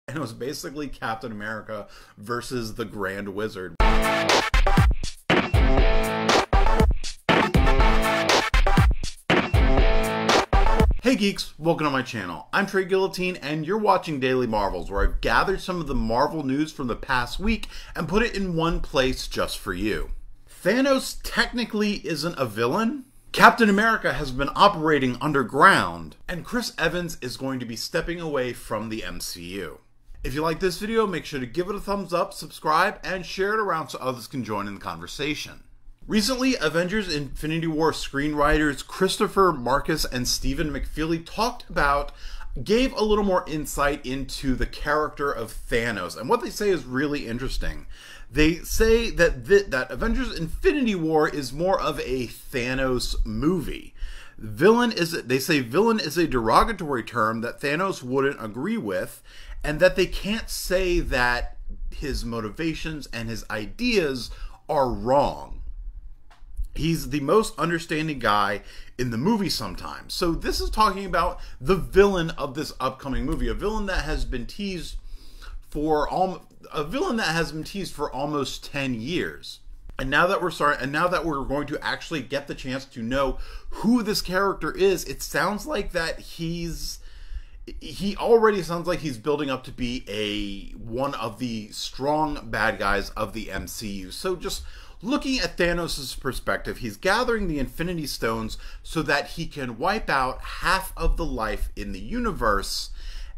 and it was basically Captain America versus the Grand Wizard. Hey geeks, welcome to my channel. I'm Trey Guillotine and you're watching Daily Marvels, where I've gathered some of the Marvel news from the past week and put it in one place just for you. Thanos technically isn't a villain. Captain America has been operating underground, and Chris Evans is going to be stepping away from the MCU. If you like this video, make sure to give it a thumbs up, subscribe, and share it around so others can join in the conversation. Recently, Avengers Infinity War screenwriters Christopher Marcus and Stephen McFeely gave a little more insight into the character of Thanos, and what they say is really interesting. They say that Avengers Infinity War is more of a Thanos movie. They say villain is a derogatory term that Thanos wouldn't agree with, and that they can't say that his motivations and his ideas are wrong. He's the most understanding guy in the movie sometimes. So this is talking about the villain of this upcoming movie, a villain that has been teased for almost 10 years. And now that we're going to actually get the chance to know who this character is, it sounds like that he already sounds like he's building up to be one of the strong bad guys of the MCU. So just looking at Thanos' perspective, he's gathering the Infinity Stones so that he can wipe out half of the life in the universe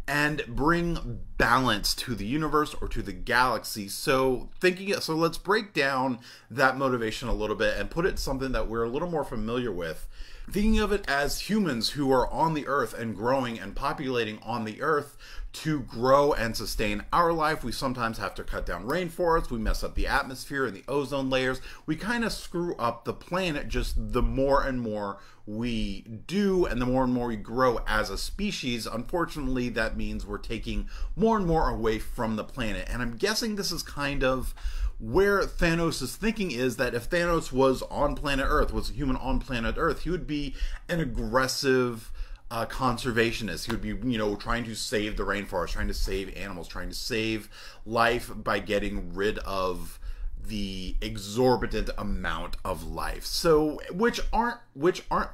and bring balance to the universe or to the galaxy. So let's break down that motivation a little bit and put it in something that we're a little more familiar with. Thinking of it as humans who are on the earth and growing and populating on the earth. To grow and sustain our life, we sometimes have to cut down rainforests, we mess up the atmosphere and the ozone layers, we kind of screw up the planet just the more and more we do, and the more and more we grow as a species. Unfortunately, that means we're taking more and more away from the planet, and I'm guessing this is kind of where Thanos' thinking is, that if Thanos was on planet Earth, was a human on planet Earth, he would be an aggressive conservationist. He would be, trying to save the rainforest, trying to save animals, trying to save life by getting rid of the exorbitant amount of life. So, which aren't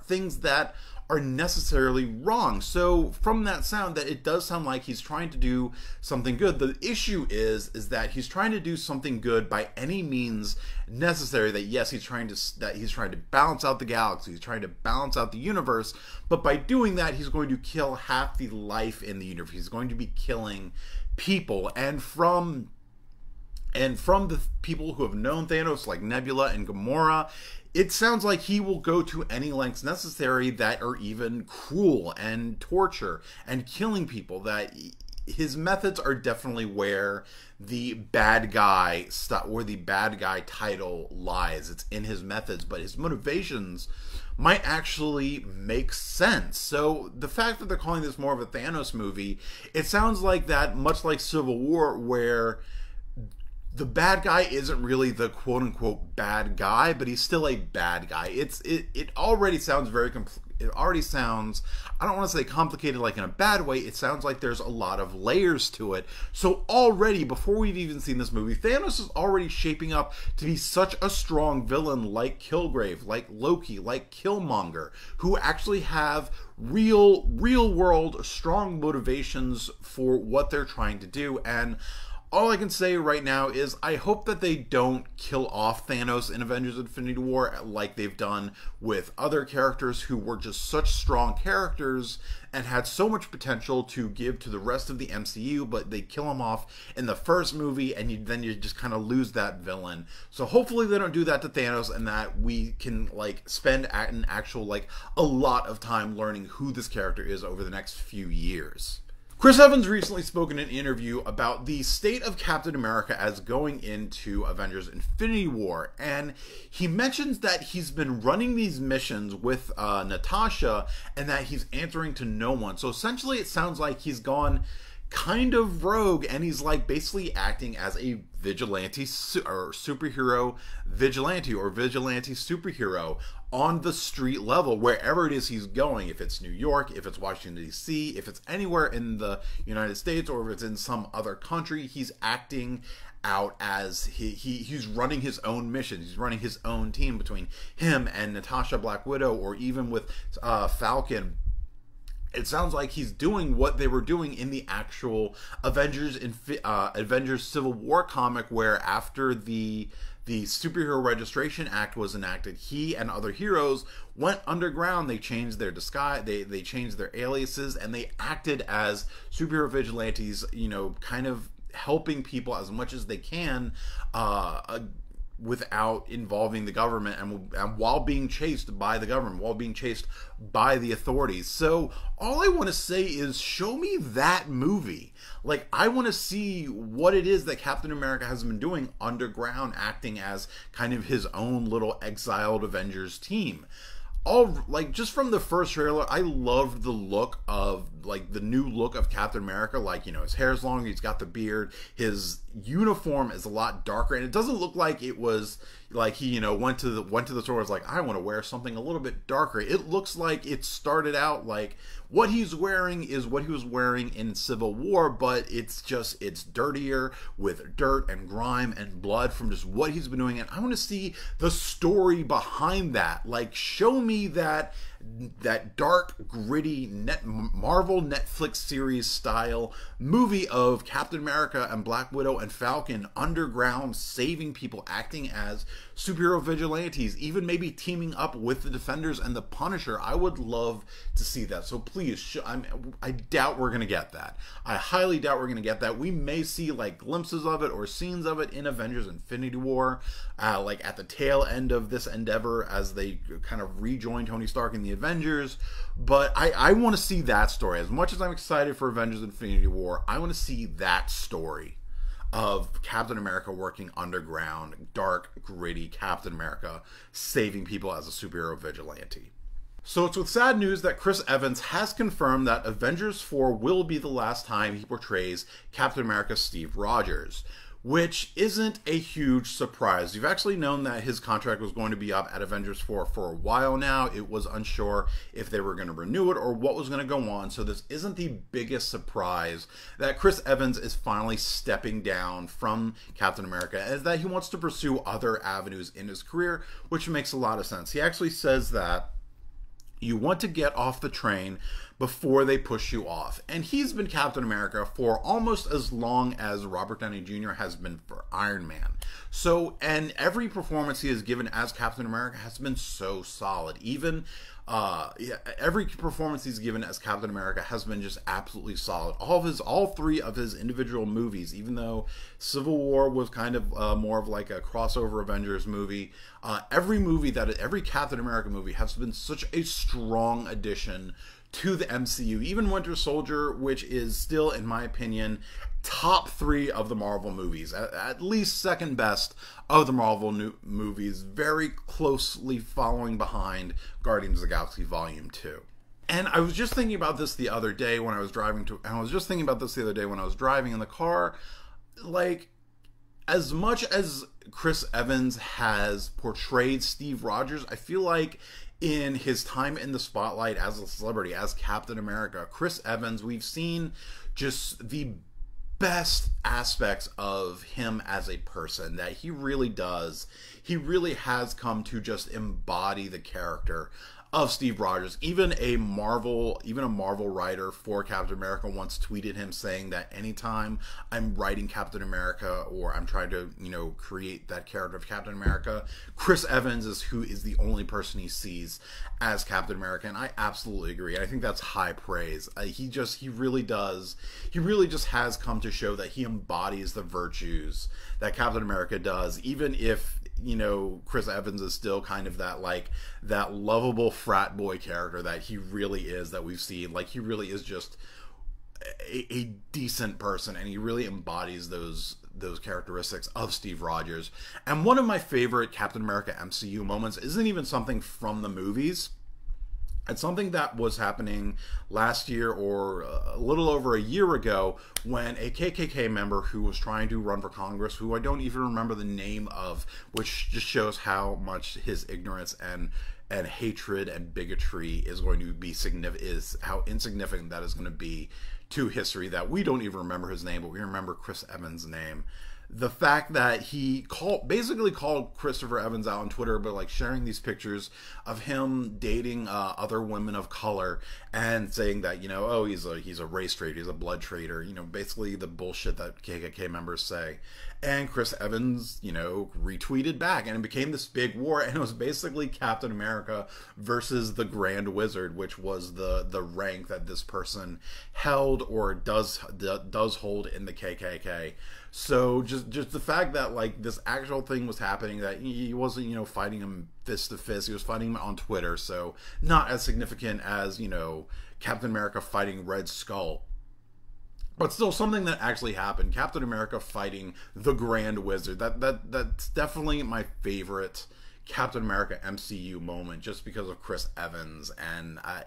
things that are necessarily wrong. So from that sound, that it does sound like he's trying to do something good. The issue is that he's trying to do something good by any means necessary. That yes, he's trying to balance out the galaxy, he's trying to balance out the universe, but by doing that, he's going to kill half the life in the universe. He's going to be killing people, and from the people who have known Thanos, like Nebula and Gamora, it sounds like he will go to any lengths necessary that are even cruel and torture and killing people. That his methods are definitely where the bad guy title lies. It's in his methods, but his motivations might actually make sense. So the fact that they're calling this more of a Thanos movie, it sounds like that, much like Civil War, where the bad guy isn't really the quote-unquote bad guy, but he's still a bad guy. It already sounds I don't want to say complicated like in a bad way, it sounds like there's a lot of layers to it. So already, before we've even seen this movie, Thanos is already shaping up to be such a strong villain, like Kilgrave, like Loki, like Killmonger, who actually have real world strong motivations for what they're trying to do. And all I can say right now is I hope that they don't kill off Thanos in Avengers Infinity War like they've done with other characters who were just such strong characters and had so much potential to give to the rest of the MCU, but they kill him off in the first movie, and then you just kind of lose that villain. So hopefully they don't do that to Thanos, and that we can spend a lot of time learning who this character is over the next few years. Chris Evans recently spoke in an interview about the state of Captain America as going into Avengers Infinity War, and he mentions that he's been running these missions with Natasha and that he's answering to no one. So essentially it sounds like he's gone kind of rogue, and he's like basically acting as a vigilante or superhero vigilante or vigilante superhero on the street level, wherever it is he's going. If it's New York, if it's Washington D.C., if it's anywhere in the United States, or if it's in some other country, he's acting out as he's running his own mission. He's running his own team between him and Natasha Black Widow, or even with Falcon. It sounds like he's doing what they were doing in the actual Avengers Civil War comic, where after the Superhero Registration Act was enacted, he and other heroes went underground. They changed their disguise, they changed their aliases, and they acted as superhero vigilantes, kind of helping people as much as they can without involving the government, and while being chased by the government, while being chased by the authorities. So all I want to say is, show me that movie. Like, I want to see what it is that Captain America has been doing underground, acting as kind of his own little exiled Avengers team. Just from the first trailer, I loved the look of, the new look of Captain America. His hair's long, he's got the beard, his uniform is a lot darker, and it doesn't look like it was like he, went to the store, was like, I want to wear something a little bit darker. It looks like it started out like what he's wearing is what he was wearing in Civil War, but it's dirtier, with dirt and grime and blood from just what he's been doing. And I want to see the story behind that. Show me that dark, gritty Marvel Netflix series style movie of Captain America and Black Widow and Falcon underground, saving people, acting as superhero vigilantes, even maybe teaming up with the Defenders and the Punisher. I would love to see that. So please, I doubt we're going to get that. I highly doubt we're going to get that. We may see glimpses of it or scenes of it in Avengers Infinity War, at the tail end of this endeavor as they kind of rejoin Tony Stark in the Avengers. But I want to see that story. As much as I'm excited for Avengers Infinity War, I want to see that story of Captain America working underground, dark, gritty Captain America saving people as a superhero vigilante. So it's with sad news that Chris Evans has confirmed that Avengers 4 will be the last time he portrays Captain America Steve Rogers, which isn't a huge surprise. You've actually known that his contract was going to be up at Avengers 4 for a while now. It was unsure if they were going to renew it or what was going to go on. So this isn't the biggest surprise that Chris Evans is finally stepping down from Captain America, as that he wants to pursue other avenues in his career, which makes a lot of sense. He actually says that you want to get off the train before they push you off. And he's been Captain America for almost as long as Robert Downey Jr. has been for Iron Man. So, and every performance he has given as Captain America has been so solid. Even every performance he's given as Captain America has been just absolutely solid. All three of his individual movies, even though Civil War was kind of more of like a crossover Avengers movie, every Captain America movie has been such a strong addition to the MCU. Even Winter Soldier, which is still, in my opinion, top 3 of the Marvel movies, at least second best of the Marvel movies, very closely following behind Guardians of the Galaxy Volume 2. And I was just thinking about this the other day when I was driving in the car. As much as Chris Evans has portrayed Steve Rogers, I feel like in his time in the spotlight as a celebrity, as Captain America, Chris Evans, we've seen just the best aspects of him as a person, that he really has come to just embody the character of Steve Rogers. Even a Marvel writer for Captain America once tweeted him saying that anytime I'm writing Captain America or I'm trying to, create that character of Captain America, Chris Evans is the only person he sees as Captain America. And I absolutely agree. I think that's high praise. He really just has come to show that he embodies the virtues that Captain America does, even if Chris Evans is still kind of that lovable frat boy character that he really is, that we've seen. He really is just a decent person, and he really embodies those characteristics of Steve Rogers. And one of my favorite Captain America MCU moments isn't even something from the movies. It's something that was happening last year or a little over a year ago when a KKK member who was trying to run for Congress, who I don't even remember the name of, which just shows how much his ignorance and hatred and bigotry is going to be is how insignificant that is going to be to history, that we don't even remember his name, but we remember Chris Evans' name. The fact that he basically called Christopher Evans out on Twitter, but like sharing these pictures of him dating other women of color and saying that, you know, oh, he's a race traitor, he's a blood traitor, you know, basically the bullshit that KKK members say. And Chris Evans, you know, retweeted back, and it became this big war, and it was basically Captain America versus the Grand Wizard, which was the rank that this person held or does hold in the KKK. So just the fact that like this actual thing was happening, that he wasn't, you know, fighting him fist to fist, he was fighting him on Twitter, so not as significant as, you know, Captain America fighting Red Skull. But still something that actually happened. Captain America fighting the Grand Wizard. That's definitely my favorite Captain America MCU moment, just because of Chris Evans. And I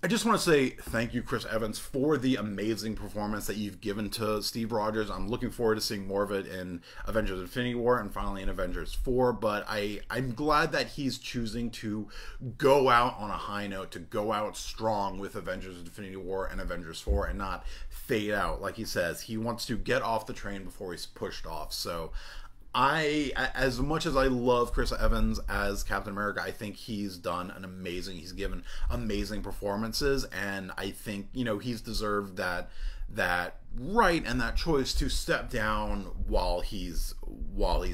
just want to say thank you, Chris Evans, for the amazing performance that you've given to Steve Rogers. I'm looking forward to seeing more of it in Avengers Infinity War and finally in Avengers 4, but I'm glad that he's choosing to go out on a high note, to go out strong with Avengers Infinity War and Avengers 4 and not fade out. Like he says, he wants to get off the train before he's pushed off. So as much as I love Chris Evans as Captain America, I think he's given amazing performances, and I think, you know, he's deserved that right and that choice to step down while he's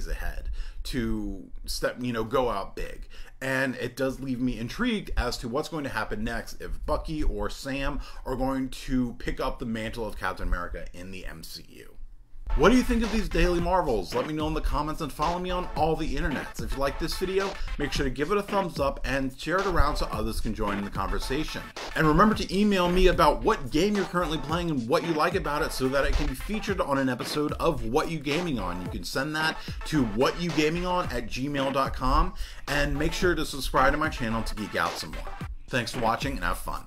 ahead, to step, you know, go out big. And it does leave me intrigued as to what's going to happen next, if Bucky or Sam are going to pick up the mantle of Captain America in the MCU. What do you think of these Daily Marvels? Let me know in the comments and follow me on all the internets. If you like this video, make sure to give it a thumbs up and share it around so others can join in the conversation. And remember to email me about what game you're currently playing and what you like about it so that it can be featured on an episode of What You Gaming On. You can send that to whatyougamingon@gmail.com, and make sure to subscribe to my channel to geek out some more. Thanks for watching and have fun.